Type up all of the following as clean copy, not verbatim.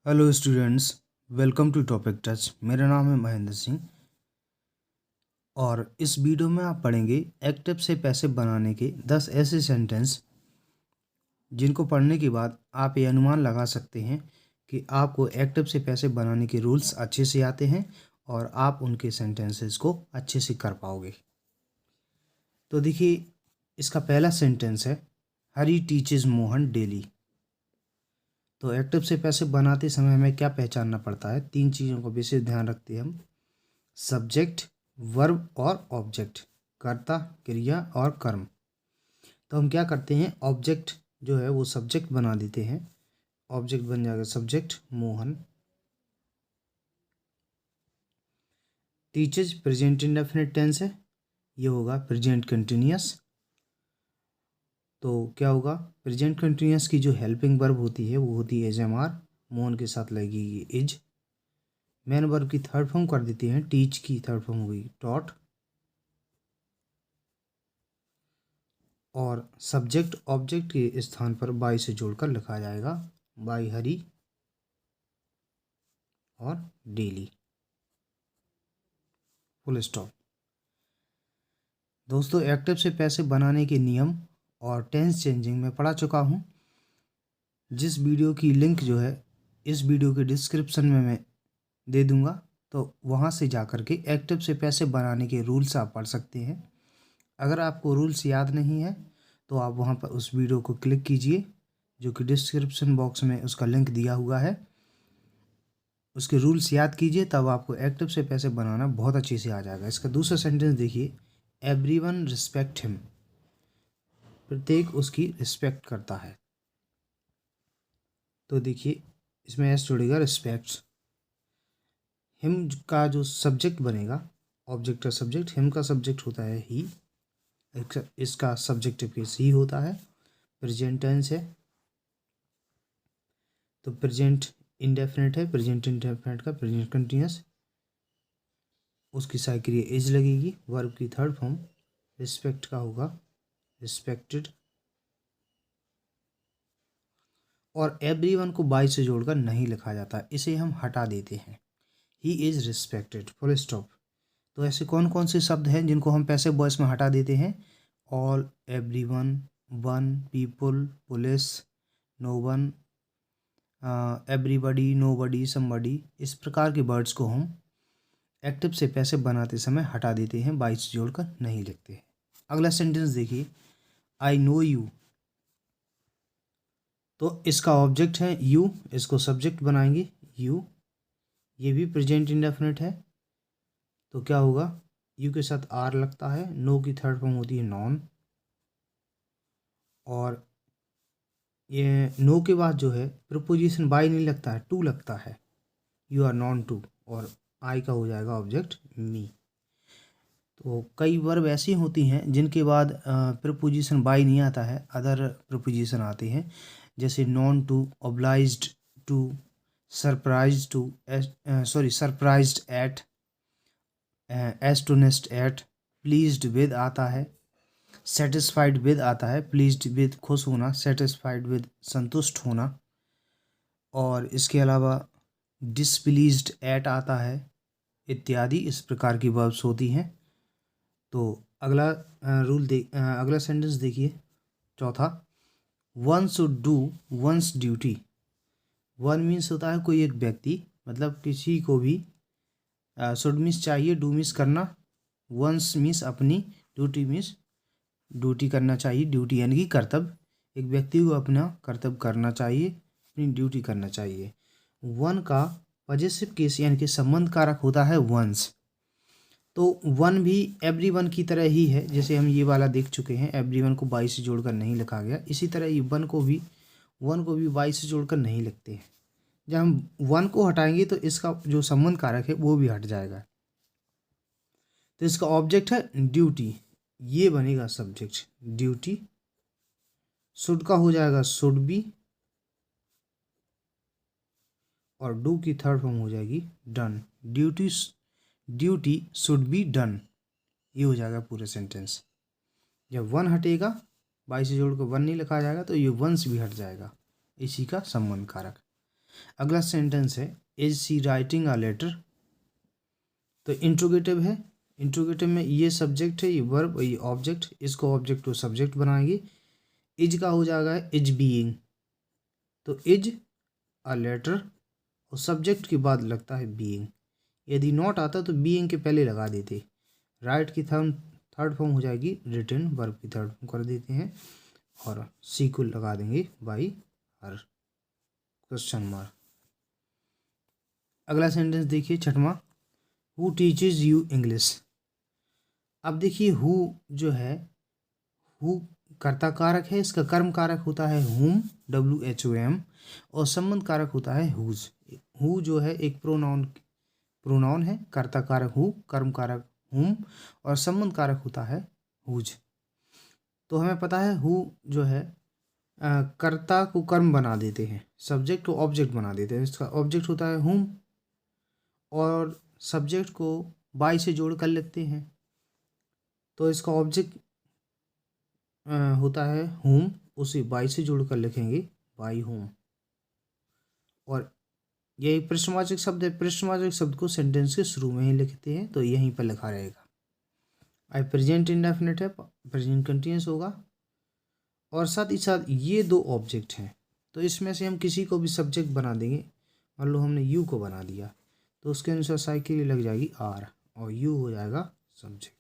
Hello students, welcome to topic touch. मेरा नाम है महेंद्र सिंह और इस वीडियो में आप पढ़ेंगे एक्टिव से पैसिव बनाने के 10 ऐसे सेंटेंस जिनको पढ़ने के बाद आप ये अनुमान लगा सकते हैं कि आपको एक्टिव से पैसिव बनाने के रूल्स अच्छे से आते हैं और आप उनके सेंटेंसेस को अच्छे से कर पाओगे। तो देखिए, इसका पहला सेंटेंस है हरी टीचेज मोहन डेली। तो एक्टिव से पैसिव बनाते समय हमें क्या पहचानना पड़ता है? 3 चीज़ों को विशेष ध्यान रखते हैं हम। सब्जेक्ट, वर्ब और ऑब्जेक्ट, कर्ता, क्रिया और कर्म। तो हम क्या करते हैं, ऑब्जेक्ट जो है वो सब्जेक्ट बना देते हैं। ऑब्जेक्ट बन जाएगा subject Mohan. Teachers present indefinite tense है, ये होगा प्रेजेंट कंटिन्यूअस। तो क्या होगा, प्रेजेंट कंटिन्यूअस की जो हेल्पिंग वर्ब होती है वो होती है एज एम आर। मोहन के साथ लगेगी इज। मेन वर्ब की थर्ड फॉर्म कर देती हैं, टीच की थर्ड फॉर्म हुई टॉट। और सब्जेक्ट ऑब्जेक्ट के स्थान पर बाई से जोड़कर लिखा जाएगा, बाई हरी और डेली, फुल स्टॉप। दोस्तों, एक्टिव से पैसिव बनाने के नियम और टेंस चेंजिंग में पढ़ा चुका हूँ, जिस वीडियो की लिंक जो है इस वीडियो के डिस्क्रिप्शन में मैं दे दूँगा। तो वहाँ से जा कर के एक्टिव से पैसिव बनाने के रूल्स आप पढ़ सकते हैं। अगर आपको रूल्स याद नहीं है तो आप वहाँ पर उस वीडियो को क्लिक कीजिए, जो कि डिस्क्रिप्शन बॉक्स में उसका लिंक दिया हुआ है। उसके रूल्स याद कीजिए, तब आपको एक्टिव से पैसिव बनाना बहुत अच्छे से आ जाएगा। इसका दूसरा सेंटेंस देखिए, एवरीवन रिस्पेक्ट हिम। प्रत्येक उसकी रिस्पेक्ट करता है। तो देखिए, इसमें एस जुड़ेगा रिस्पेक्ट। हिम का जो सब्जेक्ट बनेगा, ऑब्जेक्ट का सब्जेक्ट, हिम का सब्जेक्ट होता है ही, इसका सब्जेक्टिव केस ही होता है। प्रेजेंट टेंस है तो प्रेजेंट इंडेफिनिट है, प्रेजेंट इंडेफिनिट का प्रेजेंट कंटिन्यूअस, उसकी सहायक क्रिया इज लगेगी। वर्ब की थर्ड फॉर्म रिस्पेक्ट का होगा रिस्पेक्टेड। और एवरीवन को बाई से जोड़कर नहीं लिखा जाता, इसे हम हटा देते हैं। He is respected, full stop. तो ऐसे कौन कौन से शब्द हैं जिनको हम पैसिव वॉइस में हटा देते हैं? All, everyone, one, people, police, no one, everybody, nobody, somebody. इस प्रकार के वर्ड्स को हम एक्टिव से पैसिव बनाते समय हटा देते हैं, बाई से जोड़कर नहीं लिखते हैं। अगला सेंटेंस देखिए, आई नो यू। तो इसका ऑब्जेक्ट है यू, इसको सब्जेक्ट बनाएंगे यू। ये भी प्रेजेंट इंडेफिनिट है, तो क्या होगा, यू के साथ आर लगता है। नो की थर्ड फॉर्म होती है नॉन। और ये नो के बाद जो है प्रीपोजिशन बाय नहीं लगता है, टू लगता है, यू आर नॉन टू। और आई का हो जाएगा ऑब्जेक्ट मी। तो कई वर्ब ऐसी होती हैं जिनके बाद प्रीपोजिशन बाय नहीं आता है, अदर प्रीपोजिशन आते हैं, जैसे known to, obliged to, surprise to, surprised at, astonished at, pleased with आता है, सेटिस्फाइड विद आता है, प्लीज्ड विद खुश होना, सेटिस्फाइड विद संतुष्ट होना। और इसके अलावा डिसप्लीज्ड एट आता है, इत्यादि इस प्रकार की वर्ब्स होती हैं। तो अगला अगला सेंटेंस देखिए, चौथा, one should do once duty. One means होता है कोई एक व्यक्ति, मतलब किसी को भी, शुड मीन्स चाहिए, डू मीन्स करना, वंस मीन्स अपनी, ड्यूटी मीन्स ड्यूटी करना चाहिए, ड्यूटी यानी कि कर्तव्य। एक व्यक्ति को अपना कर्तव्य करना चाहिए, अपनी ड्यूटी करना चाहिए। वन का पॉजेसिव केस यानी कि संबंध कारक होता है वंस। तो वन भी एवरी वन की तरह ही है, जैसे हम ये वाला देख चुके हैं, एवरी वन को बाई से जोड़कर नहीं लिखा गया, इसी तरह ये वन को भी बाई से जोड़कर नहीं लिखते हैं। जब हम वन को हटाएंगे तो इसका जो संबंध कारक है वो भी हट जाएगा। तो इसका ऑब्जेक्ट है ड्यूटी, ये बनेगा सब्जेक्ट ड्यूटी। शुड का हो जाएगा शुड बी, और डू की थर्ड फॉर्म हो जाएगी done. Duty should be done, ये हो जाएगा पूरे सेंटेंस। जब वन हटेगा, बाई से जोड़ कर वन नहीं लिखा जाएगा, तो ये वंस भी हट जाएगा, इसी का संबंध कारक। अगला सेंटेंस है is she writing a letter. तो इंट्रोगेटिव है, इंट्रोगेटिव में ये सब्जेक्ट है, ये वर्ब, ये ऑब्जेक्ट, इसको ऑब्जेक्ट टू सब्जेक्ट बनाएंगे। इज का हो जाएगा इज बीइंग, तो इज अ लेटर और सब्जेक्ट के बाद लगता है बीइंग। यदि नॉट आता तो बीइंग के पहले लगा देते। राइट की थर्ड फॉर्म हो जाएगी रिटन, वर्ब की थर्ड फॉर्म कर देते हैं और सी को लगा देंगे बाई हर क्वेश्चन मार्क। अगला सेंटेंस देखिए छठवां, हु टीचेज यू इंग्लिश। अब देखिए हु जो है, हु कर्ता कारक है, इसका कर्म कारक होता है हुम, WHOM, और संबंध कारक होता है हुज। हु जो है एक प्रोनाउन है, कर्ता कारक हु, कर्म कारक हुम और संबंध कारक होता है हुज। तो हमें पता है हु जो है कर्ता को कर्म बना देते हैं, सब्जेक्ट को ऑब्जेक्ट बना देते हैं। इसका ऑब्जेक्ट होता है हुम और सब्जेक्ट को बाई से जोड़ कर लिखते हैं, तो इसका ऑब्जेक्ट होता है हुम, उसे बाई से जोड़ कर लिखेंगे बाई हुम। और यही प्रश्नवाचक शब्द है, प्रश्नवाचक शब्द को सेंटेंस के शुरू में ही लिखते हैं, तो यहीं पर लिखा रहेगा। आई प्रेजेंट इंडेफिनिट है, प्रेजेंट कंटिन्यूस होगा। और साथ ही साथ ये दो ऑब्जेक्ट हैं, तो इसमें से हम किसी को भी सब्जेक्ट बना देंगे। मान लो हमने यू को बना दिया, तो उसके अनुसार साइकिल लग जाएगी आर और यू हो जाएगा सब्जेक्ट।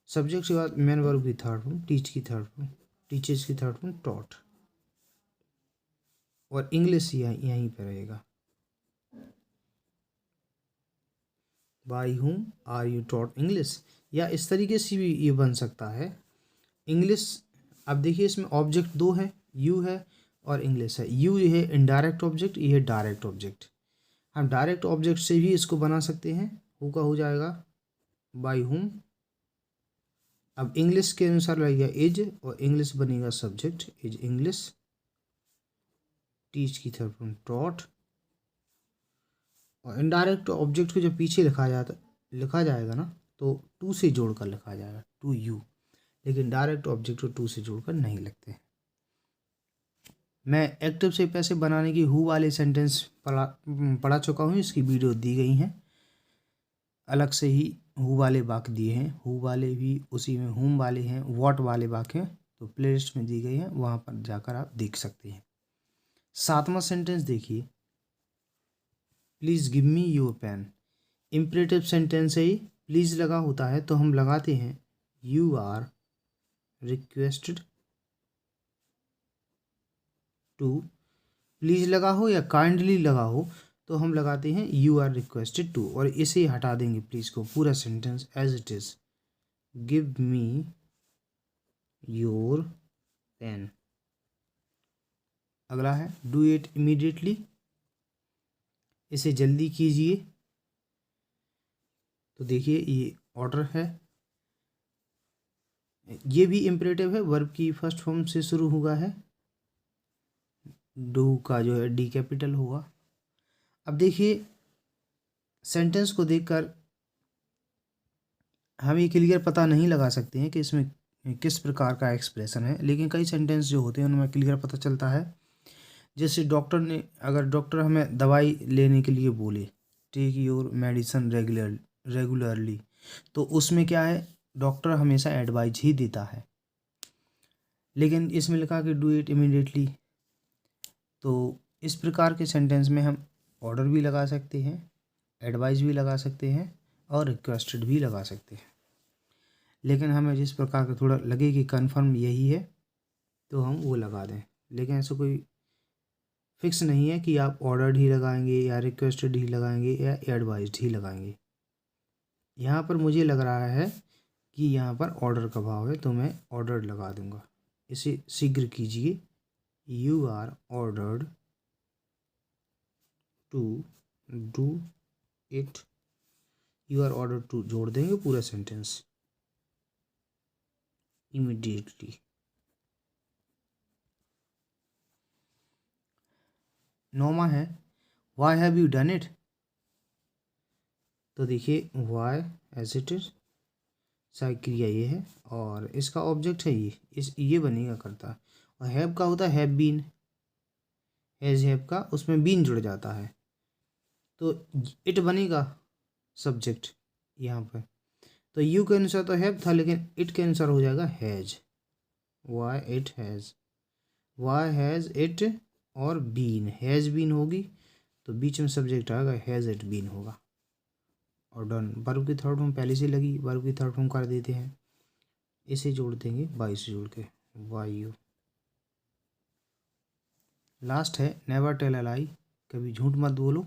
सब्जेक्ट के बाद मेन वर्ब की थर्ड फॉर्म, टीच की थर्ड फॉर्म, टीचर्स की थर्ड फॉर्म टॉट, और इंग्लिश यहीं पर रहेगा। बाई हुम आर यू टॉट इंग्लिश, या इस तरीके से भी ये बन सकता है इंग्लिश। अब देखिए इसमें ऑब्जेक्ट दो है, यू है और इंग्लिश है। यू ये है इनडायरेक्ट ऑब्जेक्ट, ये है डायरेक्ट ऑब्जेक्ट। हम डायरेक्ट ऑब्जेक्ट से भी इसको बना सकते हैं, हु का हो जाएगा बाई हुम। अब इंग्लिश के अनुसार लगेगा इज और इंग्लिश बनेगा सब्जेक्ट, इज इंग्लिश। टीच की थर्ड फॉर्म टॉट, और इनडायरेक्ट ऑब्जेक्ट को जब पीछे लिखा जाएगा ना, तो टू से जोड़कर लिखा जाएगा, टू यू। लेकिन डायरेक्ट ऑब्जेक्ट को टू से जोड़कर नहीं लिखते। मैं एक्टिव से पैसे बनाने की हु वाले सेंटेंस पढ़ा चुका हूँ, इसकी वीडियो दी गई हैं। अलग से ही हु वाले वाक्य दिए हैं, हु वाले भी उसी में हुम वाले हैं, व्हाट वाले वाक्य हैं, तो प्लेलिस्ट में दी गई है, वहाँ पर जाकर आप देख सकते हैं। सातवां सेंटेंस देखिए, please give me your pen. Imperative sentence है, प्लीज़ लगा होता है तो हम लगाते हैं you are requested to. Please लगा हो या काइंडली लगा हो तो हम लगाते हैं यू आर रिक्वेस्टेड टू, और इसे हटा देंगे प्लीज़ को, पूरा sentence as it is, give me your pen. अगला है डू इट इमीडिएटली, इसे जल्दी कीजिए। तो देखिए ये ऑर्डर है, ये भी इम्परेटिव है, वर्ब की फर्स्ट फॉर्म से शुरू हुआ है, डू का जो है डी कैपिटल होगा। अब देखिए सेंटेंस को देखकर हम ये क्लियर पता नहीं लगा सकते हैं कि इसमें किस प्रकार का एक्सप्रेशन है, लेकिन कई सेंटेंस जो होते हैं उनमें क्लियर पता चलता है। जैसे डॉक्टर ने, अगर डॉक्टर हमें दवाई लेने के लिए बोले, टेक योर मेडिसिन रेगुलरली, तो उसमें क्या है, डॉक्टर हमेशा एडवाइज ही देता है। लेकिन इसमें लिखा कि डू इट इमीडिएटली, तो इस प्रकार के सेंटेंस में हम ऑर्डर भी लगा सकते हैं, एडवाइस भी लगा सकते हैं और रिक्वेस्टेड भी लगा सकते हैं। लेकिन हमें जिस प्रकार का थोड़ा लगे कि कन्फर्म यही है तो हम वो लगा दें, लेकिन ऐसा कोई फिक्स नहीं है कि आप ऑर्डर्ड ही लगाएंगे या रिक्वेस्टेड ही लगाएंगे या एडवाइस्ड ही लगाएंगे। यहाँ पर मुझे लग रहा है कि यहाँ पर ऑर्डर का भाव है, तो मैं ऑर्डर्ड लगा दूंगा। इसे शीघ्र कीजिए, you are ordered to do it, you are ordered to जोड़ देंगे पूरा सेंटेंस, इमीडिएटली। नौमा है why have you done it. तो देखिए वाई एज इट इज, सहायक क्रिया ये है और इसका ऑब्जेक्ट है ये बनेगा करता, और हैव का होता है हैव बीन। हैज़ हैव का उसमें बीन जुड़ जाता है तो इट बनेगा सब्जेक्ट यहाँ पर। तो यू का आंसर तो हैव था लेकिन इट का आंसर हो जाएगा has. Why it has, why has it और बीन, हैज़ बीन होगी तो बीच में सब्जेक्ट आएगा, हैज़ इट बीन होगा और डन। वर्ब की थर्ड फॉर्म पहले से लगी, वर्ब की थर्ड फॉर्म कर देते हैं, इसे जोड़ देंगे वाई से जोड़ के, वाई यू। लास्ट है नेवर टेल अ लाई, कभी झूठ मत बोलो।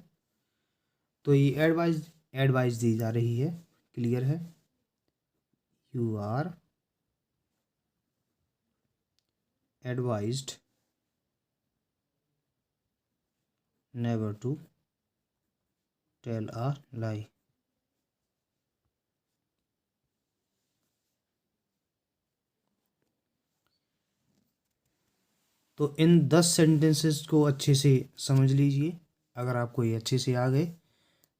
तो ये एडवाइस दी जा रही है, क्लियर है। You are advised never to tell a lie. तो इन 10 सेंटेंसेस को अच्छे से समझ लीजिए। अगर आपको ये अच्छे से आ गए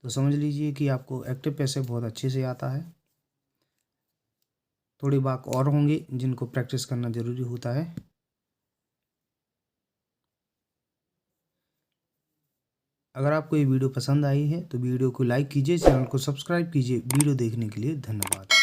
तो समझ लीजिए कि आपको एक्टिव पैसिव बहुत अच्छे से आता है। थोड़ी बात और होंगे जिनको प्रैक्टिस करना ज़रूरी होता है। अगर आपको ये वीडियो पसंद आई है तो वीडियो को लाइक कीजिए, चैनल को सब्सक्राइब कीजिए। वीडियो देखने के लिए धन्यवाद।